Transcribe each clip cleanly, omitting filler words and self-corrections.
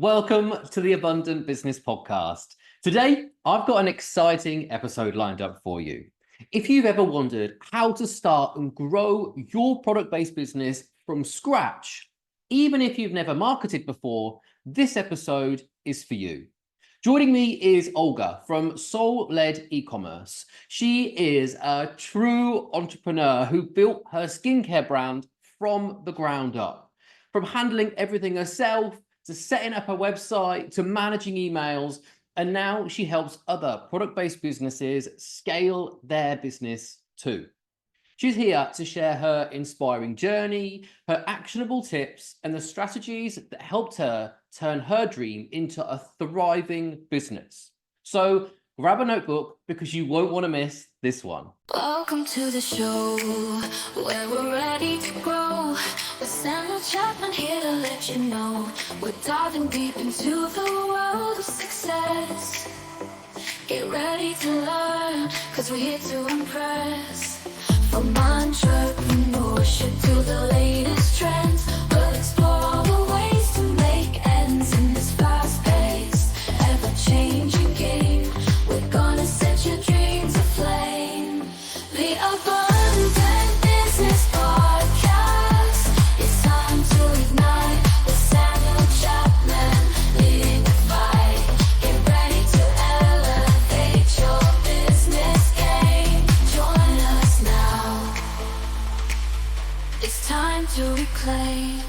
Welcome to the Abundant Business Podcast. Today, I've got an exciting episode lined up for you. If you've ever wondered how to start and grow your product-based business from scratch, even if you've never marketed before, this episode is for you. Joining me is Olga from Soul-Led E-commerce. She is a true entrepreneur who built her skincare brand from the ground up. From handling everything herself, to setting up a website, to managing emails, and now she helps other product-based businesses scale their business too. She's here to share her inspiring journey, her actionable tips, and the strategies that helped her turn her dream into a thriving business. So grab a notebook because you won't want to miss this one. Welcome to the show where we're ready to grow. With Chapman here to let you know we're diving deep into the world of success. Get ready to learn, cause we're here to impress. From entrepreneurship to the latest trends, we'll explore all the ways to make ends in this fast-paced, ever-changing game. We're gonna set your dreams aflame. The Abundant Business Podcast. It's time to ignite with Chapman, leading the fight. Get ready to elevate your business game. Join us now. It's time to reclaim.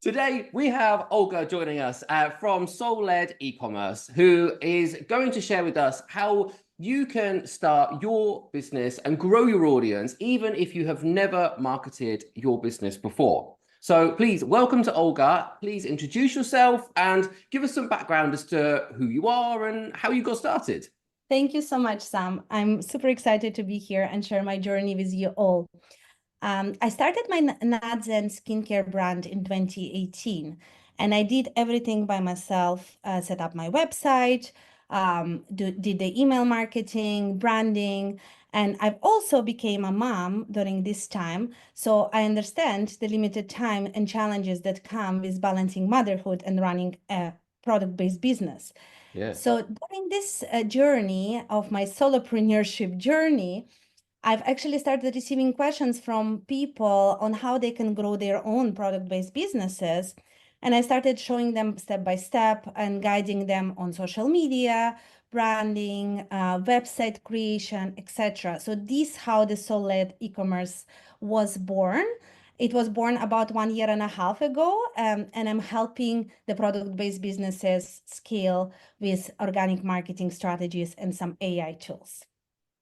Today, we have Olga joining us from Soul-Led E-commerce, who is going to share with us how you can start your business and grow your audience, even if you have never marketed your business before. So please, welcome to Olga. Please introduce yourself and give us some background as to who you are and how you got started. Thank you so much, Sam. I'm super excited to be here and share my journey with you all. I started my nuts and skincare brand in 2018, and I did everything by myself, set up my website, did the email marketing, branding, and I've also became a mom during this time. So I understand the limited time and challenges that come with balancing motherhood and running a product-based business. Yeah. So during this journey of my solopreneurship journey, I've actually started receiving questions from people on how they can grow their own product-based businesses. And I started showing them step by step and guiding them on social media, branding, website creation, etc. So this is how the Soul-Led e-commerce was born. It was born about 1.5 years ago, and I'm helping the product-based businesses scale with organic marketing strategies and some AI tools.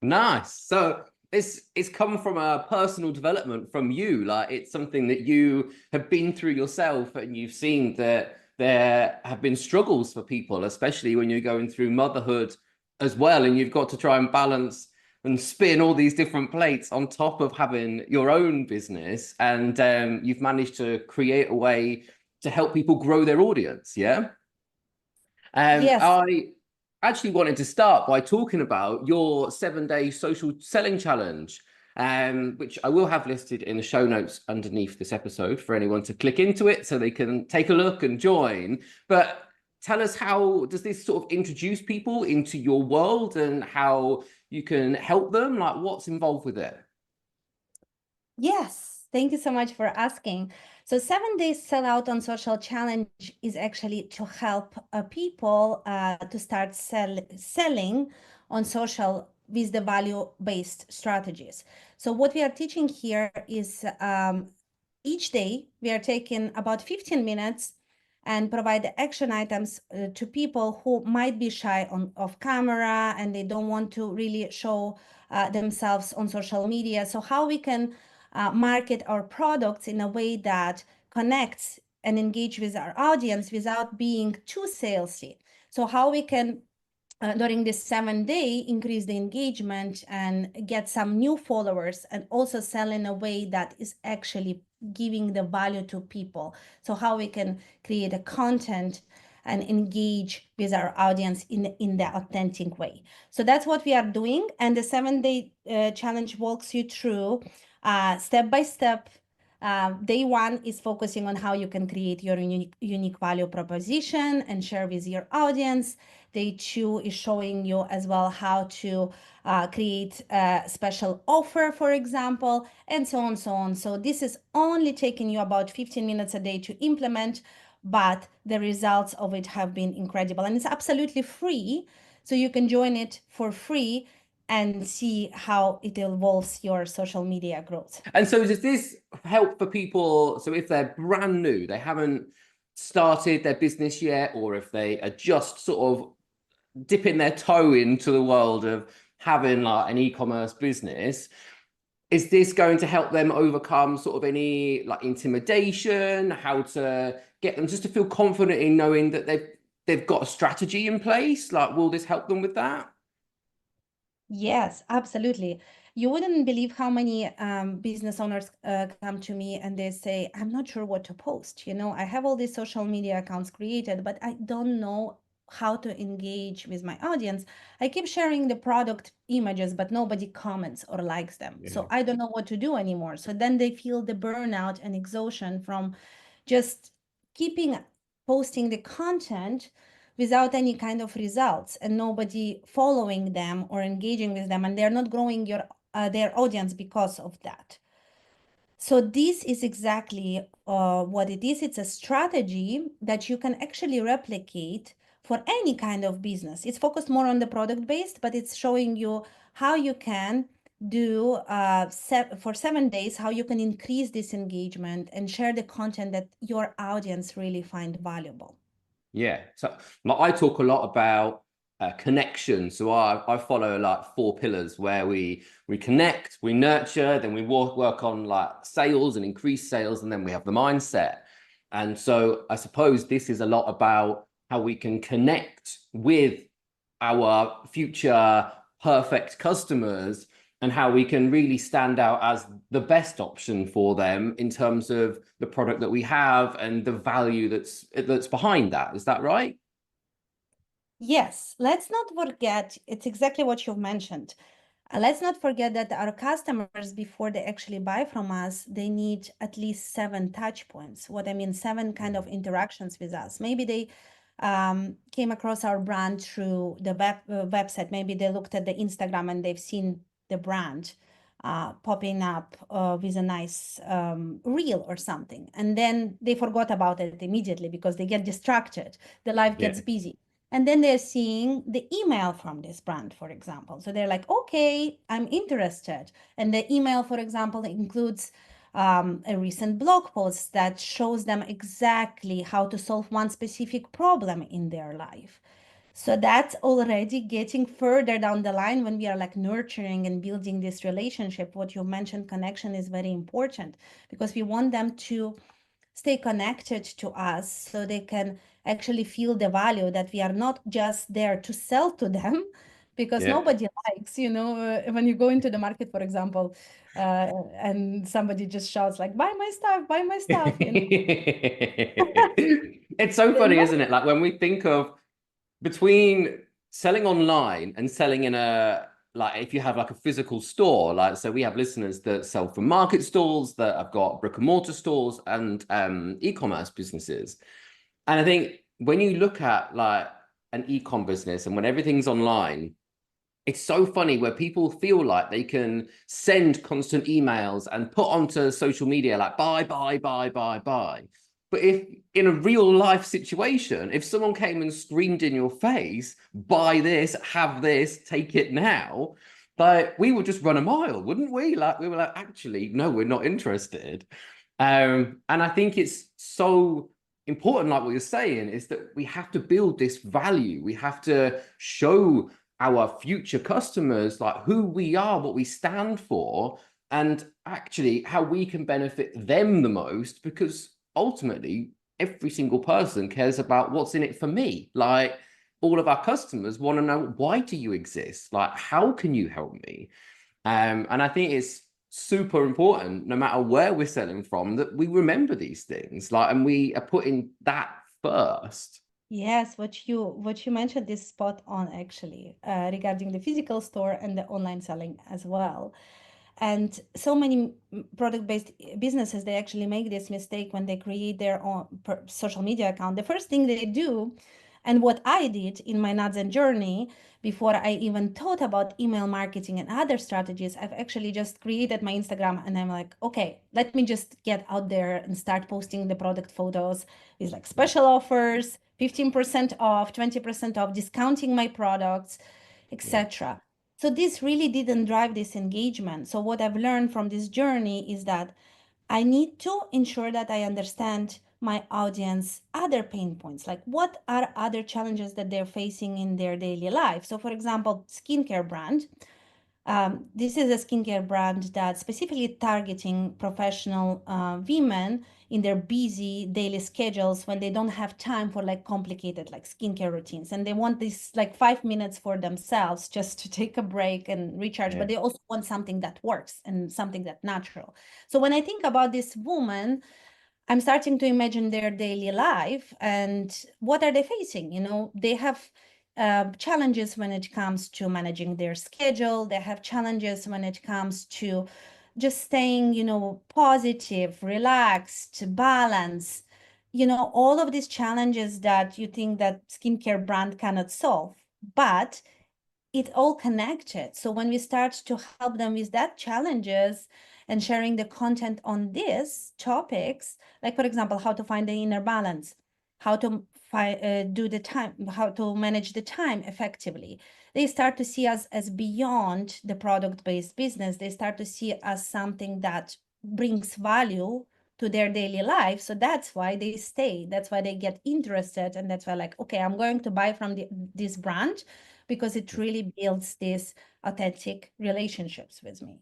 Nice. So it's come from a personal development from you. Like, it's something that you have been through yourself, and you've seen that there have been struggles for people, especially when you're going through motherhood as well, and you've got to try and balance and spin all these different plates on top of having your own business. And you've managed to create a way to help people grow their audience. Yeah. Yes. I actually wanted to start by talking about your 7-day social selling challenge, which I will have listed in the show notes underneath this episode for anyone to click into it so they can take a look and join. But tell us, how does this sort of introduce people into your world and how you can help them? Like, what's involved with it? Yes, thank you so much for asking. So 7 days sell out on social challenge is actually to help people to start selling on social with the value-based strategies. So what we are teaching here is each day we are taking about 15 minutes and provide the action items to people who might be shy off camera and they don't want to really show themselves on social media. So how we can market our products in a way that connects and engage with our audience without being too salesy. So how we can, during this 7-day, increase the engagement and get some new followers, and also sell in a way that is actually giving the value to people. So how we can create a content and engage with our audience in the authentic way. So that's what we are doing. And the 7-day challenge walks you through step by step Day one is focusing on how you can create your unique value proposition and share with your audience. Day two is showing you as well how to create a special offer, for example, and so on, so on. So this is only taking you about 15 minutes a day to implement, but the results of it have been incredible. And it's absolutely free. So you can join it for free and see how it evolves your social media growth. And so does this help for people? So if they're brand new, they haven't started their business yet, or if they are just sort of dipping their toe into the world of having like an e-commerce business, is this going to help them overcome sort of any like intimidation, how to get them just to feel confident in knowing that they've got a strategy in place? Like, will this help them with that? Yes, absolutely. You wouldn't believe how many business owners come to me and they say, I'm not sure what to post. I have all these social media accounts created, but I don't know how to engage with my audience. I keep sharing the product images, but nobody comments or likes them. So I don't know what to do anymore. So then they feel the burnout and exhaustion from just keeping posting the content without any kind of results and nobody following them or engaging with them, and they're not growing their audience because of that. So this is exactly what it is. It's a strategy that you can actually replicate for any kind of business. It's focused more on the product based, but it's showing you how you can do for 7 days, how you can increase this engagement and share the content that your audience really find valuable. Yeah. So like, I talk a lot about connection. So I follow like 4 pillars where we connect, we nurture, then we work on like sales and increase sales, and then we have the mindset. And so I suppose this is a lot about how we can connect with our future perfect customers and how we can really stand out as the best option for them in terms of the product that we have and the value that's behind that. Is that right? Yes, let's not forget, it's exactly what you've mentioned. Let's not forget that our customers, before they actually buy from us, they need at least 7 touch points. What I mean, 7 kind of interactions with us. Maybe they came across our brand through the website. Maybe they looked at the Instagram and they've seen the brand popping up with a nice reel or something. And then they forgot about it immediately because they get distracted. The life gets busy. And then they're seeing the email from this brand, for example. So they're like, okay, I'm interested. And the email, for example, includes a recent blog post that shows them exactly how to solve one specific problem in their life. So that's already getting further down the line when we are like nurturing and building this relationship. What you mentioned, connection, is very important because we want them to stay connected to us so they can actually feel the value that we are not just there to sell to them, because nobody likes, when you go into the market, for example, and somebody just shouts like, buy my stuff, buy my stuff, It's so funny, isn't it? Like when we think of between selling online and selling in a, like if you have like a physical store, like so we have listeners that sell from market stalls, that have got brick and mortar stores and e-commerce businesses. And I think when you look at like an e-com business and when everything's online, it's so funny where people feel like they can send constant emails and put onto social media like buy, buy, buy, buy, buy. But if in a real life situation, if someone came and screamed in your face, buy this, have this, take it now, like we would just run a mile, wouldn't we? Like we were like, actually, no, we're not interested. And I think it's so important, like what you're saying, is that we have to build this value. We have to show our future customers like who we are, what we stand for, and actually how we can benefit them the most, because ultimately every single person cares about what's in it for me. Like all of our customers want to know, why do you exist? Like, how can you help me? And I think it's super important, no matter where we're selling from, that we remember these things, like, and we are putting that first. Yes, what you mentioned is spot on actually, regarding the physical store and the online selling as well. And so many product-based businesses, they actually make this mistake when they create their own social media account. The first thing they do, and what I did in my Nadzen journey, before I even thought about email marketing and other strategies, I've actually just created my Instagram, and I'm like, okay, let me just get out there and start posting the product photos with like special offers, 15% off, 20% off, discounting my products, etc. So this really didn't drive this engagement. So what I've learned from this journey is that I need to ensure that I understand my audience other pain points, like what are other challenges that they're facing in their daily life. So for example, skincare brand. This is a skincare brand that's specifically targeting professional women in their busy daily schedules when they don't have time for like complicated like skincare routines, and they want this like 5 minutes for themselves just to take a break and recharge, but they also want something that works and something that's natural. So when I think about this woman, I'm starting to imagine their daily life and what are they facing? You know, they have challenges when it comes to managing their schedule. They have challenges when it comes to just staying, you know, positive, relaxed, balanced. You know, all of these challenges that you think that skincare brand cannot solve, but it's all connected. So when we start to help them with that challenges and sharing the content on these topics, like for example, how to find the inner balance, how to do the time, how to manage the time effectively, they start to see us as beyond the product-based business. They start to see us something that brings value to their daily life. So that's why they stay. That's why they get interested. And that's why like, okay, I'm going to buy from this brand because it really builds these authentic relationships with me.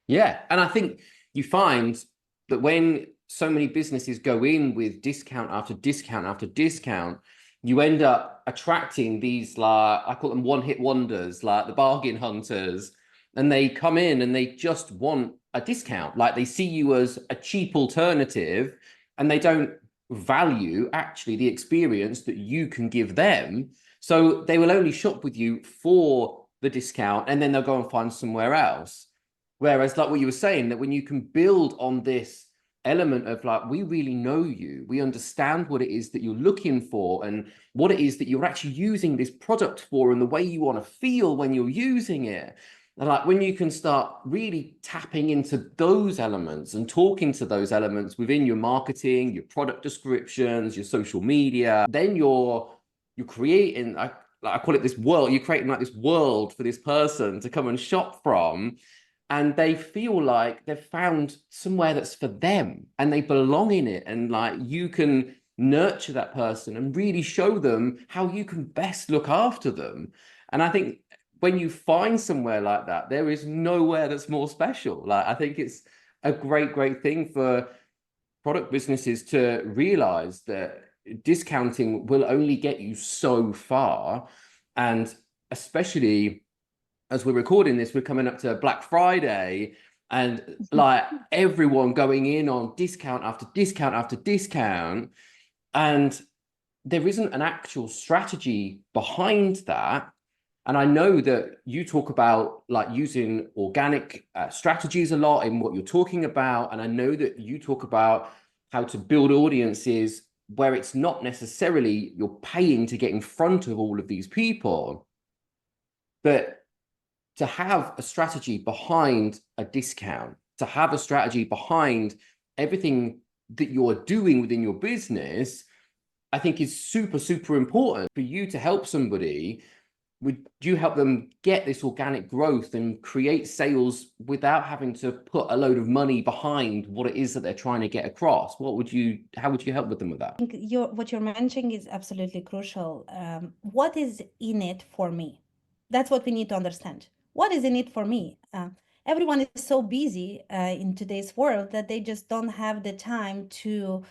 Yeah. And I think you find that when so many businesses go in with discount after discount after discount, you end up attracting these, like, I call them one-hit wonders, like the bargain hunters, and they come in and they just want a discount. Like they see you as a cheap alternative and they don't value actually the experience that you can give them. So they will only shop with you for the discount and then they'll go and find somewhere else. Whereas, like what you were saying, that when you can build on this element of like, we really know you, we understand what it is that you're looking for and what it is that you're actually using this product for and the way you want to feel when you're using it. And like when you can start really tapping into those elements and talking to those elements within your marketing, your product descriptions, your social media, then you're creating, I call it this world, you're creating like this world for this person to come and shop from. And they feel like they've found somewhere that's for them and they belong in it. And like you can nurture that person and really show them how you can best look after them. And I think when you find somewhere like that, there is nowhere that's more special. Like I think it's a great thing for product businesses to realize that discounting will only get you so far. And especially as we're recording this, we're coming up to Black Friday and like everyone going in on discount after discount after discount. And there isn't an actual strategy behind that. And I know that you talk about like using organic strategies a lot in what you're talking about. And I know that you talk about how to build audiences where it's not necessarily you're paying to get in front of all of these people, but to have a strategy behind a discount, to have a strategy behind everything that you're doing within your business, I think is super important for you to help somebody. Would you help them get this organic growth and create sales without having to put a load of money behind what it is that they're trying to get across? How would you help with them with that? I think what you're mentioning is absolutely crucial. What is in it for me? That's what we need to understand. What is in it for me? Everyone is so busy in today's world that they just don't have the time to,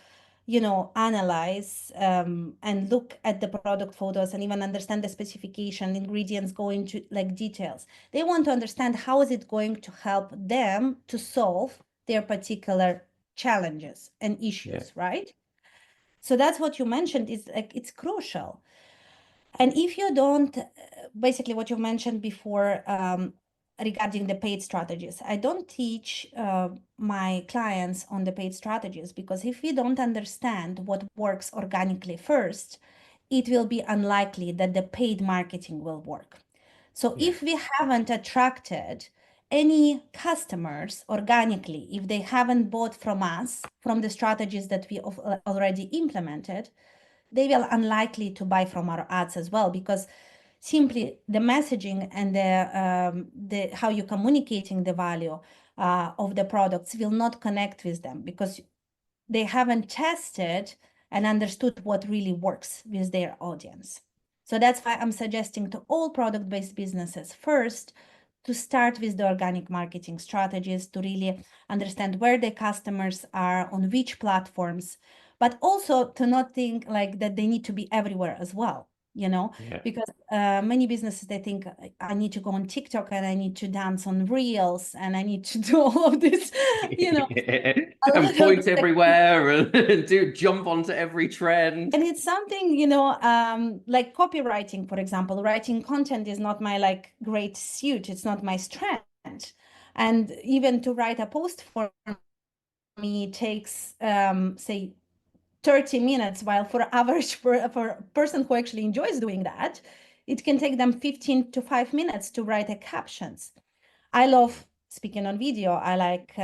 you know, analyze and look at the product photos and even understand the specification, ingredients, go into like details. They want to understand how is it going to help them to solve their particular challenges and issues, right? So that's what you mentioned is like it's crucial. And if you don't, basically what you mentioned before, regarding the paid strategies. I don't teach my clients on the paid strategies because if we don't understand what works organically first, it will be unlikely that the paid marketing will work. So if we haven't attracted any customers organically, if they haven't bought from us, from the strategies that we already implemented, they will unlikely to buy from our ads as well, because simply the messaging and the how you're communicating the value of the products will not connect with them because they haven't tested and understood what really works with their audience. So that's why I'm suggesting to all product-based businesses first to start with the organic marketing strategies, to really understand where the customers are, on which platforms, but also to not think like that they need to be everywhere as well, because many businesses, they think I need to go on TikTok and I need to dance on Reels and I need to do all of this, and point everywhere and jump onto every trend. And it's something, like copywriting, for example. Writing content is not my great suit. It's not my strength. And even to write a post for me takes, say, 30 minutes, while for average for a person who actually enjoys doing that, it can take them 15 to 5 minutes to write a captions. I love speaking on video. I like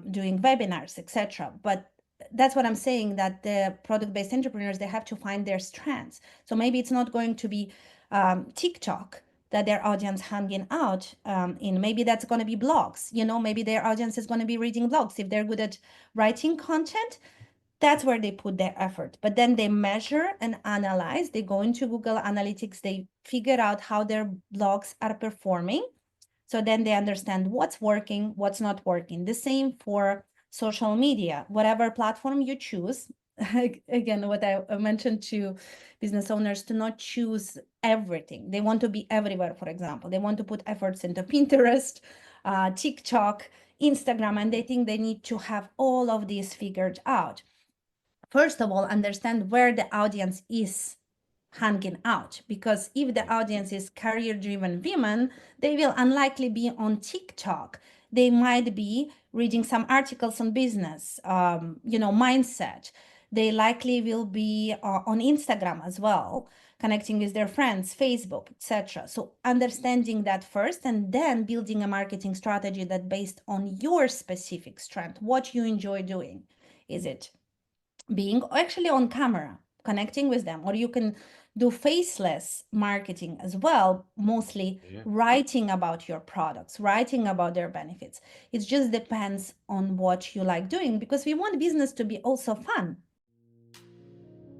doing webinars, etc. But that's what I'm saying, that the product-based entrepreneurs, they have to find their strengths. So maybe it's not going to be TikTok that their audience hanging out in. Maybe that's going to be blogs. Maybe their audience is going to be reading blogs. If they're good at writing content, that's where they put their effort. But then they measure and analyze. They go into Google Analytics. They figure out how their blogs are performing. So then they understand what's working, what's not working. The same for social media, whatever platform you choose. Again, what I mentioned to business owners, to not choose everything. They want to be everywhere, for example. They want to put efforts into Pinterest, TikTok, Instagram, and they think they need to have all of these figured out. First of all, understand where the audience is hanging out, because if the audience is career-driven women, they will unlikely be on TikTok. They might be reading some articles on business, mindset. They likely will be on Instagram as well, connecting with their friends, Facebook, etc. So understanding that first, and then building a marketing strategy that based on your specific strength, what you enjoy doing. Is it being actually on camera, connecting with them, or you can do faceless marketing as well, mostly writing about your products, writing about their benefits. It just depends on what you like doing, because we want business to be also fun.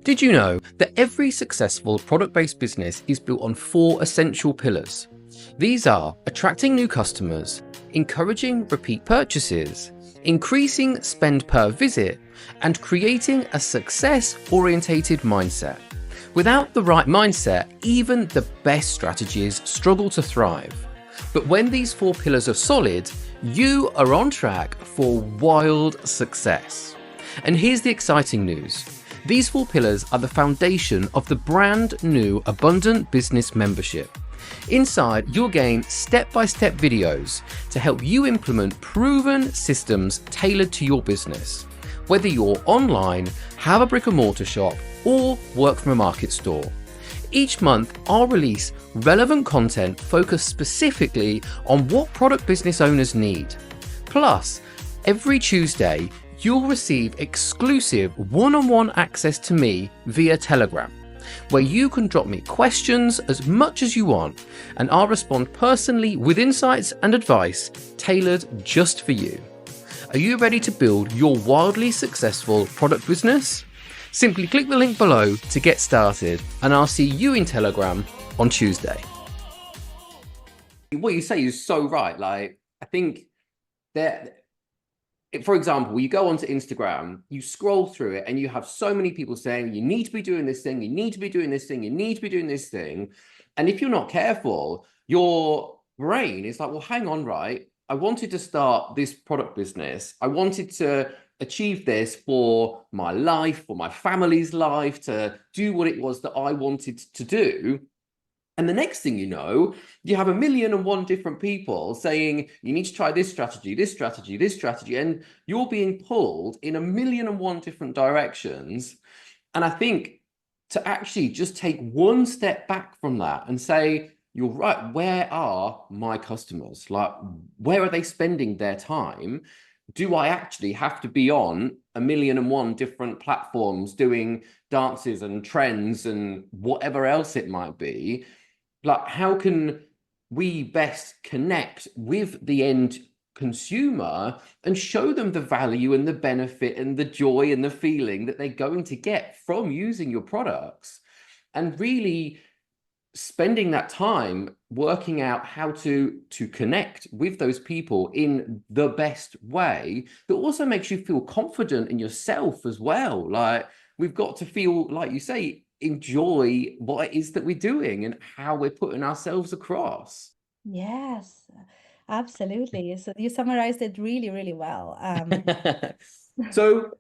Did you know that every successful product-based business is built on 4 essential pillars? These are attracting new customers, encouraging repeat purchases, increasing spend per visit, and creating a success-orientated mindset. Without the right mindset, even the best strategies struggle to thrive. But when these 4 pillars are solid, you are on track for wild success. And here's the exciting news. These 4 pillars are the foundation of the brand new Abundant Business Membership. Inside, you'll gain step-by-step videos to help you implement proven systems tailored to your business. Whether you're online, have a brick and mortar shop, or work from a market store. Each month, I'll release relevant content focused specifically on what product business owners need. Plus, every Tuesday, you'll receive exclusive one-on-one access to me via Telegram, where you can drop me questions as much as you want, and I'll respond personally with insights and advice tailored just for you. Are you ready to build your wildly successful product business? Simply click the link below to get started, and I'll see you in Telegram on Tuesday. What you say is so right. Like, I think that, for example, you go onto Instagram, you scroll through it, and you have so many people saying, you need to be doing this thing, you need to be doing this thing, you need to be doing this thing. And if you're not careful, your brain is like, well, hang on, right? I wanted to start this product business. I wanted to achieve this for my life, for my family's life, to do what it was that I wanted to do. And the next thing you know, you have 1,000,001 different people saying, you need to try this strategy, this strategy, this strategy. And you're being pulled in 1,000,001 different directions. And I think to actually just take one step back from that and say, you're right, where are my customers? Like, where are they spending their time? Do I actually have to be on 1,000,001 different platforms doing dances and trends and whatever else it might be? Like, how can we best connect with the end consumer and show them the value and the benefit and the joy and the feeling that they're going to get from using your products, and really spending that time working out how to connect with those people in the best way that also makes you feel confident in yourself as well. Like, we've got to feel, like you say, enjoy what it is that we're doing and how we're putting ourselves across. Yes, absolutely. So you summarized it really, really well. So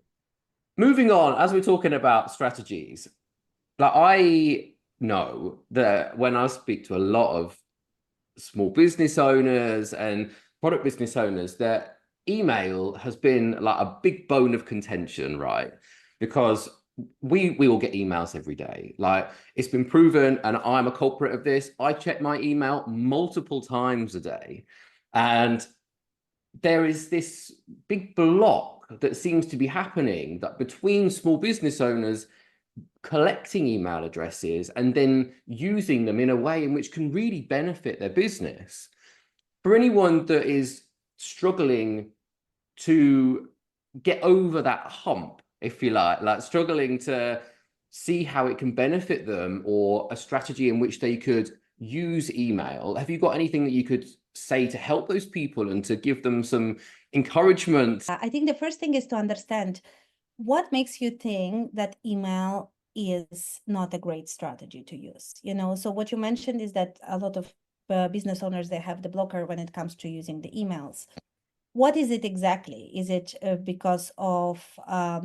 moving on, as we're talking about strategies, like, I know that when I speak to a lot of small business owners and product business owners, that email has been like a big bone of contention, right? Because we all get emails every day. Like, it's been proven, and I'm a culprit of this. I check my email multiple times a day, and there is this big block that seems to be happening, that between small business owners collecting email addresses and then using them in a way in which can really benefit their business. For anyone that is struggling to get over that hump, if you like struggling to see how it can benefit them, or a strategy in which they could use email, have you got anything that you could say to help those people and to give them some encouragement? I think the first thing is to understand what makes you think that email is not a great strategy to use. So what you mentioned is that a lot of business owners, they have the blocker when it comes to using the emails. What is it exactly? Is it because of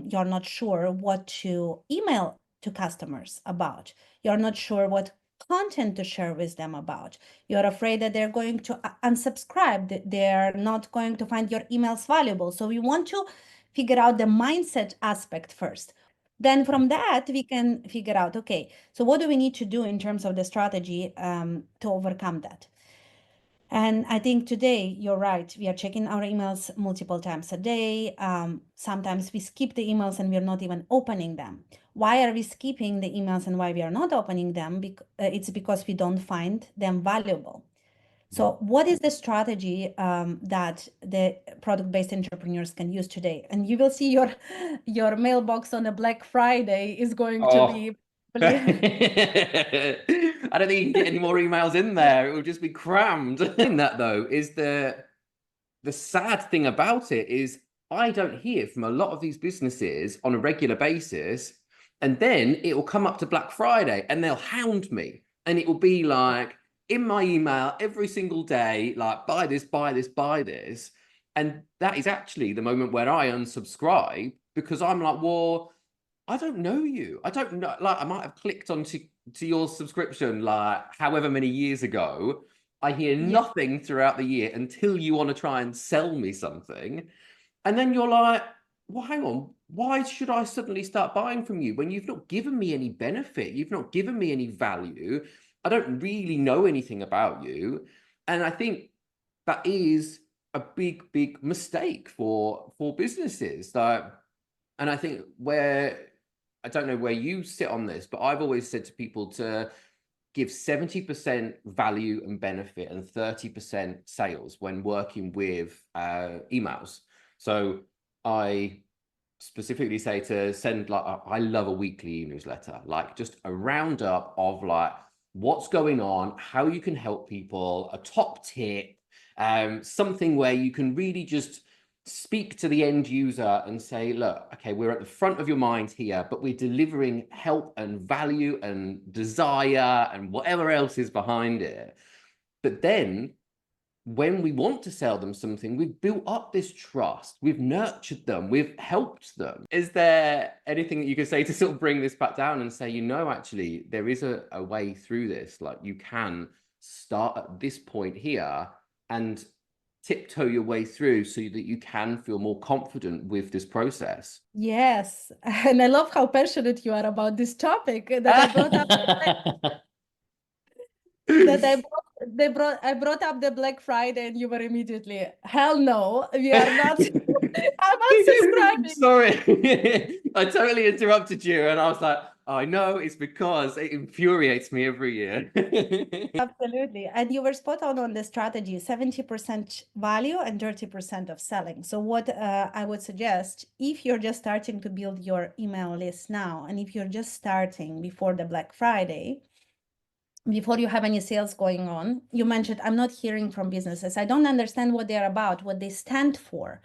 you're not sure what to email to customers about? You're not sure what content to share with them about. You're afraid that they're going to unsubscribe, that they're not going to find your emails valuable. So we want to figure out the mindset aspect first. Then from that, we can figure out, okay, so what do we need to do in terms of the strategy to overcome that? And I think today, you're right, we are checking our emails multiple times a day. Sometimes we skip the emails and we're not even opening them. Why are we skipping the emails and why we are not opening them? It's because we don't find them valuable. So what is the strategy that the product-based entrepreneurs can use today? And you will see your mailbox on a Black Friday is going to Oh, be I don't think you can get any more emails in there. It will just be crammed. In that, though, is the sad thing about it is, I don't hear from a lot of these businesses on a regular basis, and then it will come up to Black Friday and they'll hound me, and it will be like in my email every single day, like, buy this, buy this, buy this. And that is actually the moment where I unsubscribe, because I'm like, well, I don't know you. I don't know. Like, I might have clicked onto your subscription like however many years ago. I hear Yeah. nothing throughout the year until you want to try and sell me something. And then you're like, well, hang on. Why should I suddenly start buying from you when you've not given me any benefit? You've not given me any value. I don't really know anything about you. And I think that is a big, big mistake for businesses. And I think where, I don't know where you sit on this, but I've always said to people to give 70% value and benefit and 30% sales when working with emails. So I specifically say to send, like, I love a weekly newsletter, like just a roundup of like what's going on, how you can help people, a top tip, something where you can really just speak to the end user and say, look, okay, we're at the front of your mind here, but we're delivering help and value and desire and whatever else is behind it. But then when we want to sell them something, we've built up this trust, we've nurtured them, we've helped them. Is there anything that you can say to sort of bring this back down and say, actually, there is a way through this? Like, you can start at this point here and tiptoe your way through so that you can feel more confident with this process. Yes, and I love how passionate you are about this topic that I brought up. I brought up the Black Friday, and you were immediately, hell no, we are not. I'm unsubscribing. Sorry, I totally interrupted you, and I was like, I know it's because it infuriates me every year. Absolutely. And you were spot on the strategy, 70% value and 30% of selling. So what I would suggest, if you're just starting to build your email list now, and if you're just starting before the Black Friday, before you have any sales going on, you mentioned, I'm not hearing from businesses. I don't understand what they're about, what they stand for,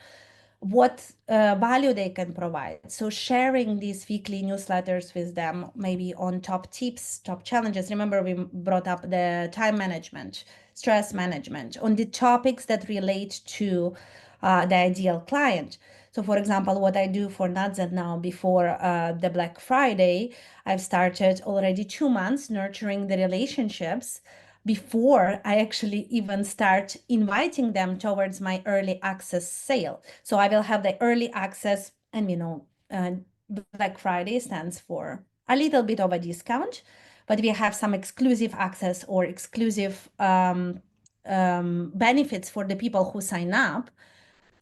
what value they can provide. So sharing these weekly newsletters with them, maybe on top tips, top challenges. Remember, we brought up the time management, stress management, on the topics that relate to the ideal client. So for example, what I do for Nadzet now before the Black Friday, I've started already 2 months nurturing the relationships before I actually even start inviting them towards my early access sale. So I will have the early access, and Black Friday stands for a little bit of a discount, but we have some exclusive access or exclusive benefits for the people who sign up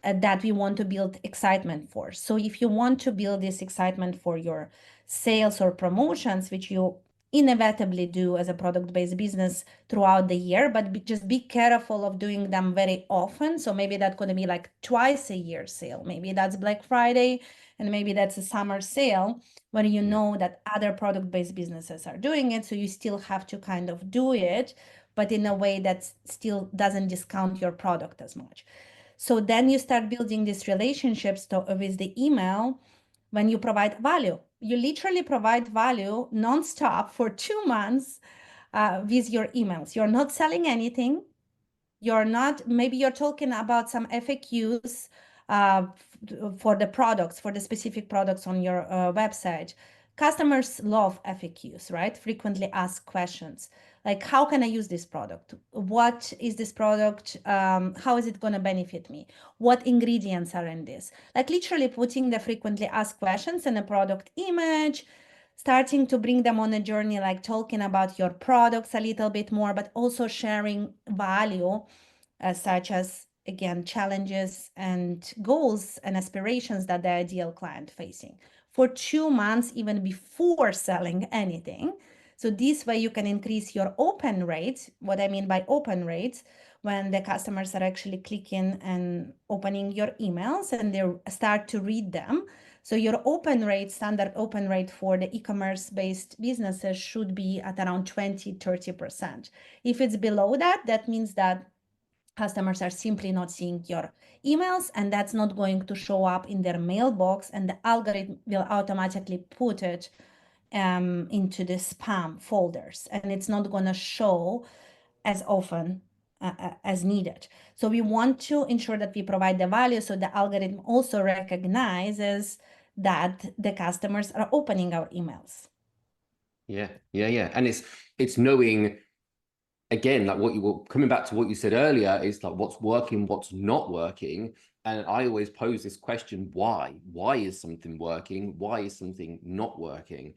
that we want to build excitement for. So if you want to build this excitement for your sales or promotions, which you inevitably do as a product-based business throughout the year, but just be careful of doing them very often. So maybe that's going to be like twice a year sale. Maybe that's Black Friday, and maybe that's a summer sale when you know that other product-based businesses are doing it. So you still have to kind of do it, but in a way that still doesn't discount your product as much. So then you start building these relationships with the email when you provide value. You literally provide value nonstop for 2 months with your emails. You're not selling anything. Maybe you're talking about some FAQs for the products, for the specific products on your website. Customers love FAQs, right? Frequently asked questions. Like, how can I use this product? What is this product? How is it going to benefit me? What ingredients are in this? Like literally putting the frequently asked questions in a product image, starting to bring them on a journey, like talking about your products a little bit more, but also sharing value, such as, again, challenges and goals and aspirations that the ideal client facing for 2 months, even before selling anything. So this way you can increase your open rate. What I mean by open rates, when the customers are actually clicking and opening your emails and they start to read them. So your open rate, standard open rate for the e-commerce based businesses should be at around 20-30%. If it's below that, that means that customers are simply not seeing your emails, and that's not going to show up in their mailbox, and the algorithm will automatically put it into the spam folders, and it's not going to show as often as needed. So we want to ensure that we provide the value so the algorithm also recognizes that the customers are opening our emails. Yeah. And it's knowing, again, like what you were coming back to what you said earlier, is like what's working, what's not working. And I always pose this question, why? Why is something working? Why is something not working?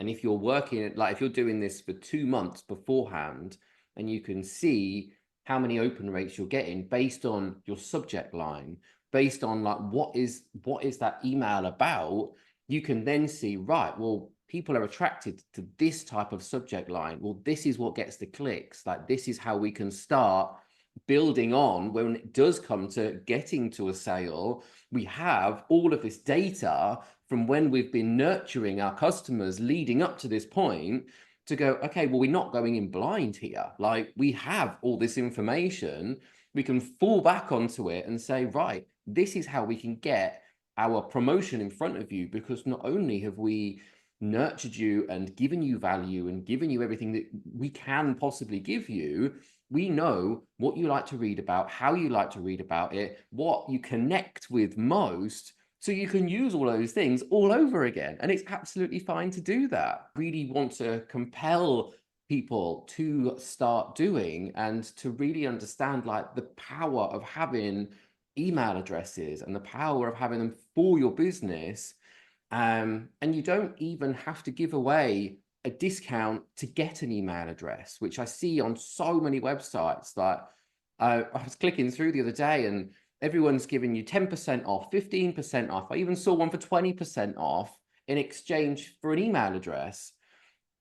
And if you're working, like if you're doing this for 2 months beforehand, and you can see how many open rates you're getting based on your subject line, based on like what is that email about, you can then see, right, well, people are attracted to this type of subject line. Well, this is what gets the clicks. Like, this is how we can start building on when it does come to getting to a sale. We have all of this data from when we've been nurturing our customers leading up to this point to go, okay, well, we're not going in blind here. Like, we have all this information. We can fall back onto it and say, right, this is how we can get our promotion in front of you, because not only have we nurtured you and given you value and given you everything that we can possibly give you, we know what you like to read about, how you like to read about it, what you connect with most, so you can use all those things all over again. And it's absolutely fine to do that. Really want to compel people to start doing and to really understand like the power of having email addresses and the power of having them for your business. And you don't even have to give away a discount to get an email address, which I see on so many websites. Like I was clicking through the other day and everyone's giving you 10% off, 15% off. I even saw one for 20% off in exchange for an email address.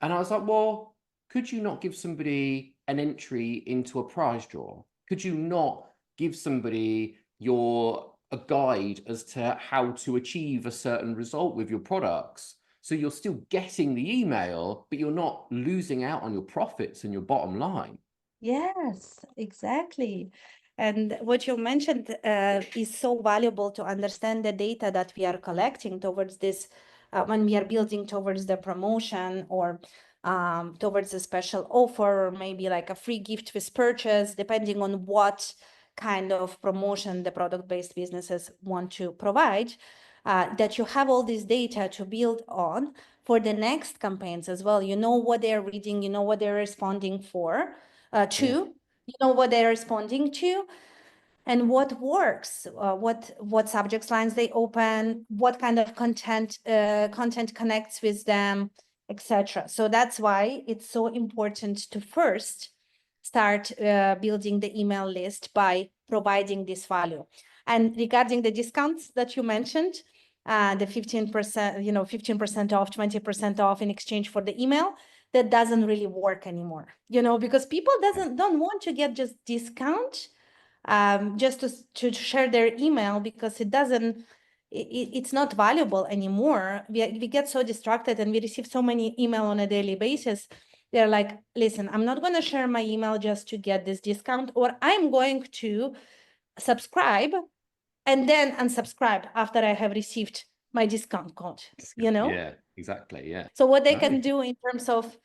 And I was like, well, could you not give somebody an entry into a prize draw? Could you not give somebody a guide as to how to achieve a certain result with your products? So you're still getting the email, but you're not losing out on your profits and your bottom line. Yes, exactly. And what you mentioned is so valuable to understand the data that we are collecting towards this when we are building towards the promotion or towards a special offer, or maybe like a free gift with purchase, depending on what kind of promotion the product-based businesses want to provide, that you have all this data to build on for the next campaigns as well. You know what they're reading, you know what they're responding to, you know what they're responding to, and what works, what subject lines they open, what kind of content connects with them, etc. So that's why it's so important to first start building the email list by providing this value. And regarding the discounts that you mentioned, the 15%, 15% off, 20% off in exchange for the email, that doesn't really work anymore, because people don't want to get just discount just to share their email, because it's not valuable anymore. We get so distracted and we receive so many email on a daily basis. They're like, listen, I'm not going to share my email just to get this discount, or I'm going to subscribe and then unsubscribe after I have received my discount code, Yeah, exactly. Yeah. So what they can do in terms of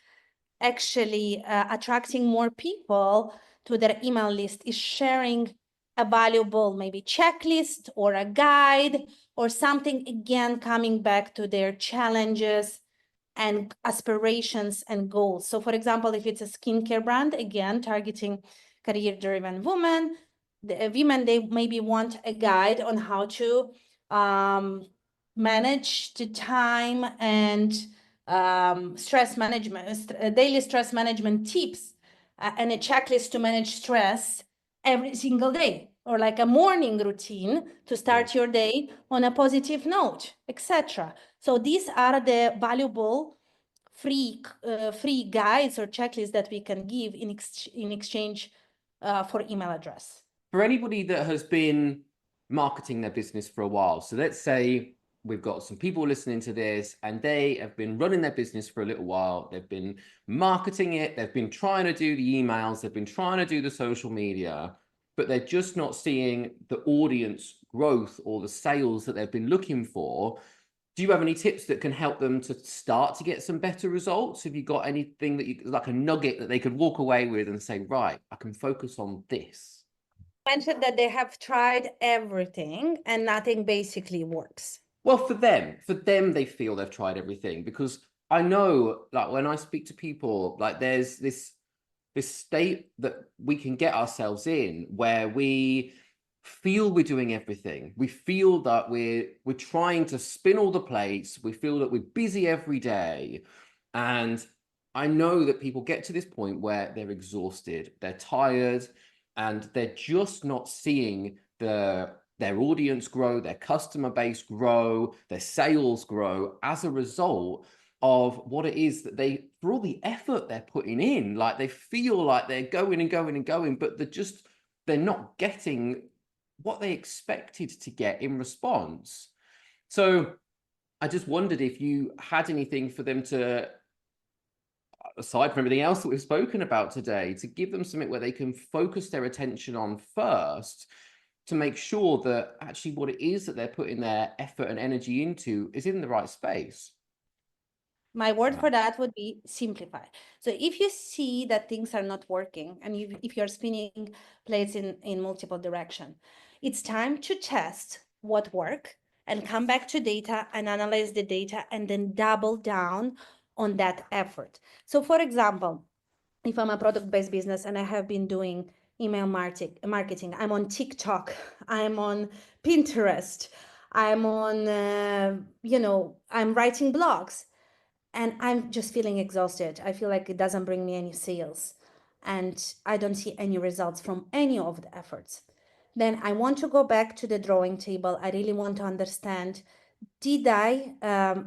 actually attracting more people to their email list is sharing a valuable maybe checklist or a guide or something, again, coming back to their challenges and aspirations and goals. So for example, if it's a skincare brand, again, targeting career-driven women, the women, they maybe want a guide on how to manage the time and stress management, daily stress management tips, and a checklist to manage stress every single day, or like a morning routine to start your day on a positive note, etc. So these are the valuable free guides or checklists that we can give in exchange for email address. For anybody that has been marketing their business for a while, so let's say we've got some people listening to this and they have been running their business for a little while. They've been marketing it. They've been trying to do the emails. They've been trying to do the social media, but they're just not seeing the audience growth or the sales that they've been looking for. Do you have any tips that can help them to start to get some better results? Have you got anything that like a nugget that they could walk away with and say, right, I can focus on this? Mentioned that they have tried everything and nothing basically works. Well, for them, they feel they've tried everything, because I know, like, when I speak to people, like, there's this state that we can get ourselves in where we feel we're doing everything. We feel that we're trying to spin all the plates. We feel that we're busy every day. And I know that people get to this point where they're exhausted, they're tired, and they're just not seeing their audience grow, their customer base grow, their sales grow as a result of what it is that for all the effort they're putting in. Like, they feel like they're going and going and going, but they're not getting what they expected to get in response. So I just wondered if you had anything for them to, aside from everything else that we've spoken about today, to give them something where they can focus their attention on first, to make sure that actually what it is that they're putting their effort and energy into is in the right space. My word Wow. for that would be simplify. So if you see that things are not working and if you're spinning plates in multiple direction, it's time to test what work and come back to data and analyze the data and then double down on that effort. So for example, if I'm a product-based business and I have been doing email marketing, I'm on TikTok, I'm on Pinterest, I'm on, I'm writing blogs, and I'm just feeling exhausted. I feel like it doesn't bring me any sales and I don't see any results from any of the efforts. Then I want to go back to the drawing table. I really want to understand, did I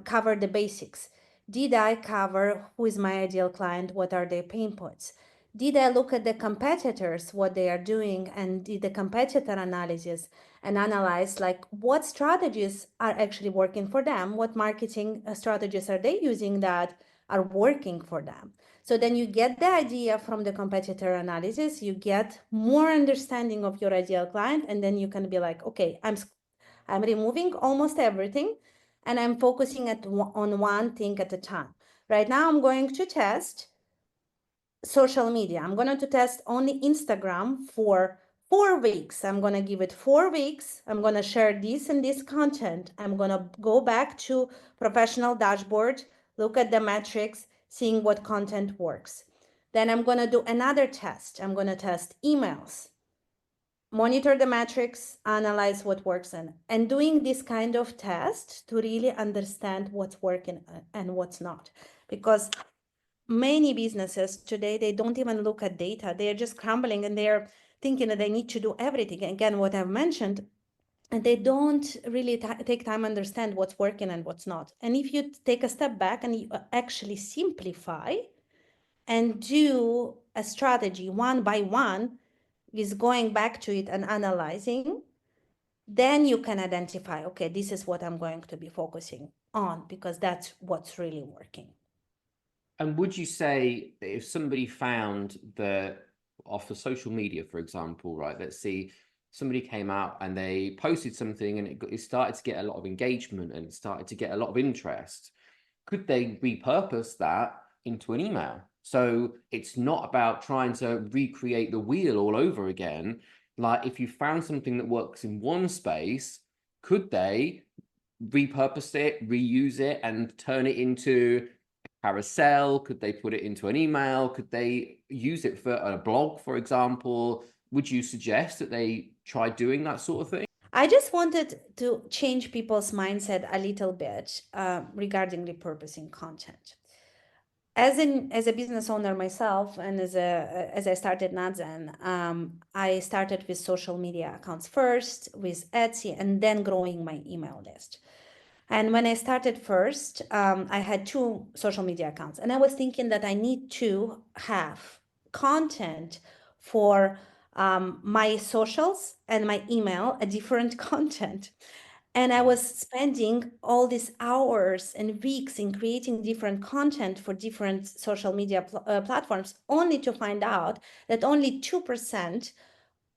cover the basics? Did I cover who is my ideal client? What are their pain points? Did I look at the competitors, what they are doing, and did the competitor analysis and analyze like what strategies are actually working for them? What marketing strategies are they using that are working for them? So then you get the idea from the competitor analysis, you get more understanding of your ideal client, and then you can be like, okay, I'm removing almost everything and I'm focusing on one thing at a time. Right now, I'm going to test social media. I'm going to test only Instagram for 4 weeks. I'm going to give it 4 weeks. I'm going to share this and this content. I'm going to go back to professional dashboard, look at the metrics, seeing what content works. Then I'm going to do another test. I'm going to test emails, monitor the metrics, analyze what works, and doing this kind of test to really understand what's working and what's not. Because many businesses today, they don't even look at data. They're just crumbling and they're thinking that they need to do everything. Again, what I've mentioned, and they don't really take time to understand what's working and what's not. And if you take a step back and you actually simplify and do a strategy one by one, is going back to it and analyzing, then you can identify, okay, this is what I'm going to be focusing on because that's what's really working. And would you say that if somebody found that off of social media, for example, right, let's see, somebody came out and they posted something and it started to get a lot of engagement and it started to get a lot of interest, could they repurpose that into an email? So it's not about trying to recreate the wheel all over again. Like if you found something that works in one space, could they repurpose it, reuse it, and turn it into a carousel? Could they put it into an email? Could they use it for a blog, for example? Would you suggest that they try doing that sort of thing? I just wanted to change people's mindset a little bit regarding repurposing content. As a business owner myself, and as I started Nadzen, I started with social media accounts first, with Etsy, and then growing my email list. And when I started first, I had 2 social media accounts, and I was thinking that I need to have content for my socials and my email, a different content. And I was spending all these hours and weeks in creating different content for different social media platforms, only to find out that only 2%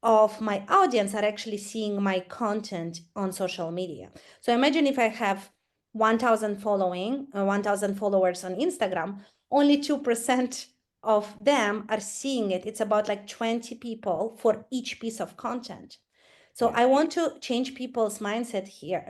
of my audience are actually seeing my content on social media. So imagine if I have 1,000 1,000 followers on Instagram, only 2% of them are seeing it. It's about like 20 people for each piece of content. So Yeah. I want to change people's mindset here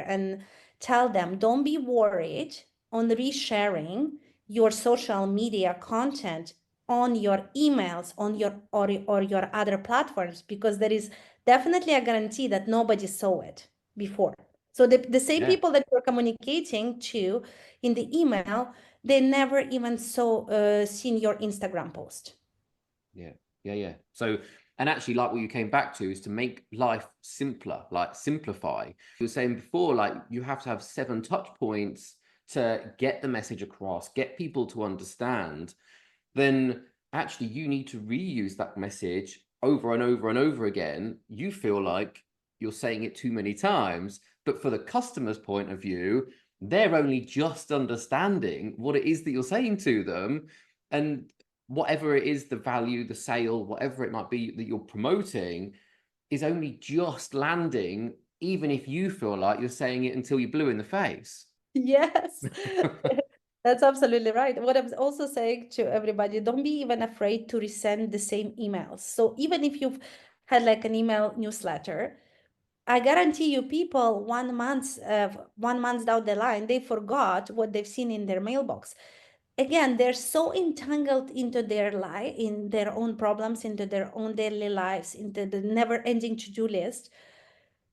and tell them, don't be worried on resharing your social media content on your emails, on your or your other platforms, because there is definitely a guarantee that nobody saw it before. So the same Yeah. people that you're communicating to in the email, they never even seen your Instagram post. Yeah, yeah. So, and actually, like what you came back to is to make life simpler, like simplify. You were saying before, like you have to have 7 touch points to get the message across, get people to understand. Then actually, you need to reuse that message over and over and over again. You feel like you're saying it too many times, but for the customer's point of view, they're only just understanding what it is that you're saying to them. And whatever it is, the value, the sale, whatever it might be that you're promoting is only just landing, even if you feel like you're saying it until you're blue in the face. Yes. That's absolutely right. What I'm also saying to everybody, don't be even afraid to resend the same emails. So even if you've had like an email newsletter, I guarantee you people 1 month down the line, they forgot what they've seen in their mailbox. Again, they're so entangled into their life, in their own problems, into their own daily lives, into the never-ending to-do list.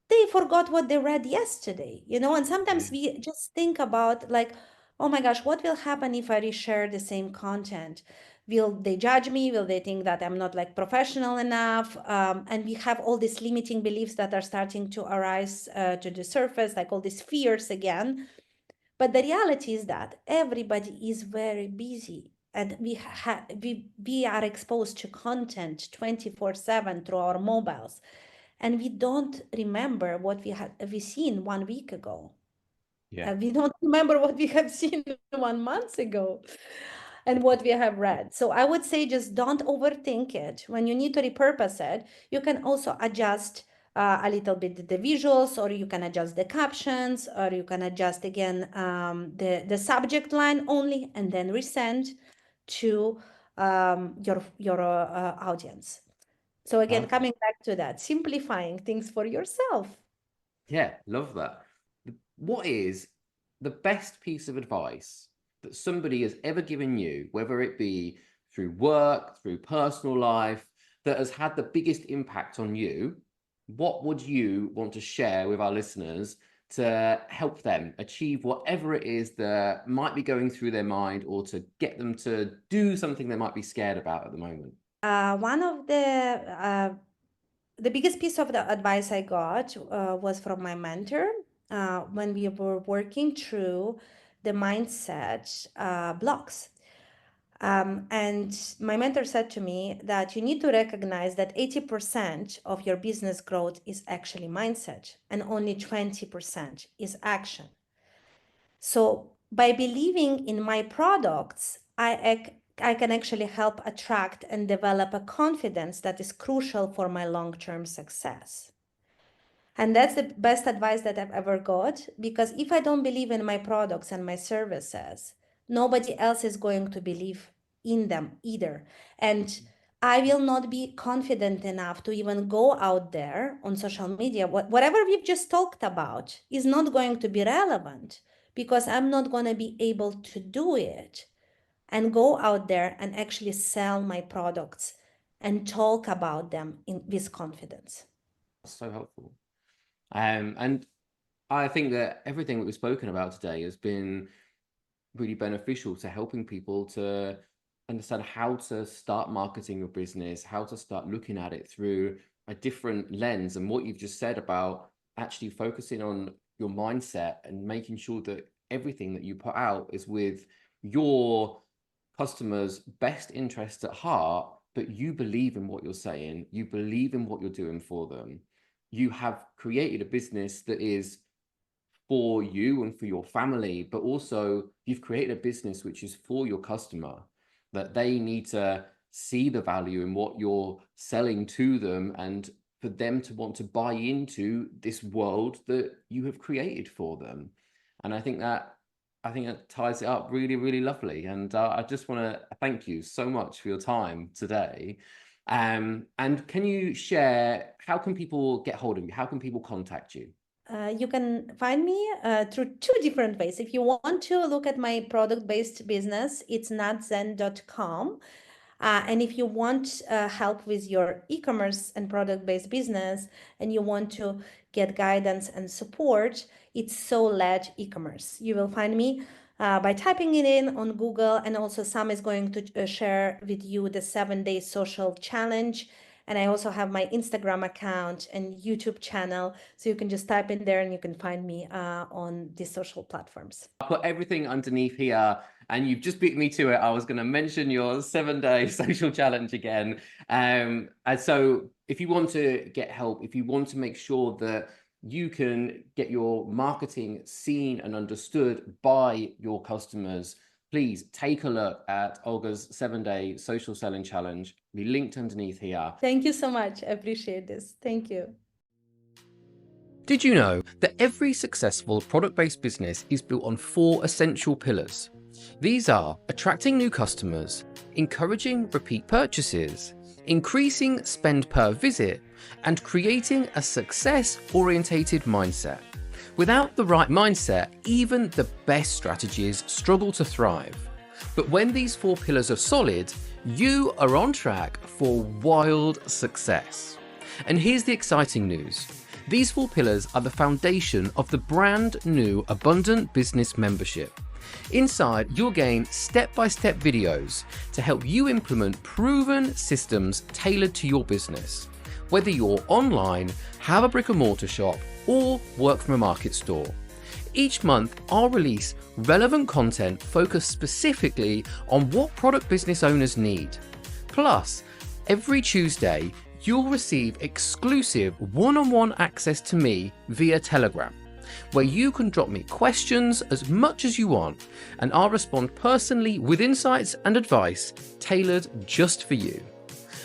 They forgot what they read yesterday, and sometimes we just think about like, oh my gosh, what will happen if I reshare the same content? Will they judge me? Will they think that I'm not like professional enough? And we have all these limiting beliefs that are starting to arise to the surface, like all these fears again. But the reality is that everybody is very busy, and we are exposed to content 24/7 through our mobiles, and we don't remember what we seen 1 week ago. Yeah. We don't remember what we have seen 1 month ago and what we have read. So I would say just don't overthink it. When you need to repurpose it, you can also adjust a little bit the visuals, or you can adjust the captions, or you can adjust again the subject line only, and then resend to your audience. So again, Perfect. coming back to that, simplifying things for yourself. Yeah, love that. What is the best piece of advice that somebody has ever given you, whether it be through work, through personal life, that has had the biggest impact on you? What would you want to share with our listeners to help them achieve whatever it is that might be going through their mind, or to get them to do something they might be scared about at the moment? One of the biggest piece of the advice I got was from my mentor when we were working through the mindset blocks. And my mentor said to me that you need to recognize that 80% of your business growth is actually mindset, and only 20% is action. So by believing in my products, I can actually help attract and develop a confidence that is crucial for my long-term success. And that's the best advice that I've ever got, because if I don't believe in my products and my services, nobody else is going to believe in them either. And I will not be confident enough to even go out there on social media. Whatever we've just talked about is not going to be relevant, because I'm not going to be able to do it and go out there and actually sell my products and talk about them with confidence. So helpful. And I think that everything that we've spoken about today has been really beneficial to helping people to understand how to start marketing your business, how to start looking at it through a different lens. And what you've just said about actually focusing on your mindset and making sure that everything that you put out is with your customers' best interests at heart, but you believe in what you're saying, you believe in what you're doing for them. You have created a business that is for you and for your family, but also you've created a business which is for your customer, that they need to see the value in what you're selling to them, and for them to want to buy into this world that you have created for them. And I think that ties it up really, really lovely. And I just want to thank you so much for your time today. And can you share, how can people get hold of you? How can people contact you? You can find me through two different ways. If you want to look at my product-based business, it's natzen.com. And if you want help with your e-commerce and product-based business, and you want to get guidance and support, it's So-Led e-commerce. You will find me by typing it in on Google, and also Sam is going to share with you the 7-day social challenge. And I also have my Instagram account and YouTube channel. So you can just type in there and you can find me on these social platforms. I'll put everything underneath here, and you've just beat me to it. I was going to mention your 7-day social challenge again. And so if you want to get help, if you want to make sure that you can get your marketing seen and understood by your customers, please take a look at Olga's 7-day social selling challenge. Be linked underneath here. Thank you so much. I appreciate this. Thank you. Did you know that every successful product-based business is built on 4 essential pillars? These are attracting new customers, encouraging repeat purchases, increasing spend per visit, and creating a success-orientated mindset. Without the right mindset, even the best strategies struggle to thrive. But when these 4 pillars are solid, you are on track for wild success. And here's the exciting news. These 4 pillars are the foundation of the brand new Abundant Business Membership. Inside, you'll gain step-by-step videos to help you implement proven systems tailored to your business. Whether you're online, have a brick-and-mortar shop, or work from a market store. Each month, I'll release relevant content focused specifically on what product business owners need. Plus, every Tuesday, you'll receive exclusive one-on-one access to me via Telegram, where you can drop me questions as much as you want, and I'll respond personally with insights and advice tailored just for you.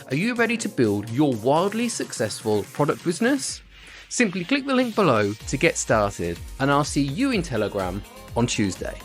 Are you ready to build your wildly successful product business? Simply click the link below to get started, and I'll see you in Telegram on Tuesday.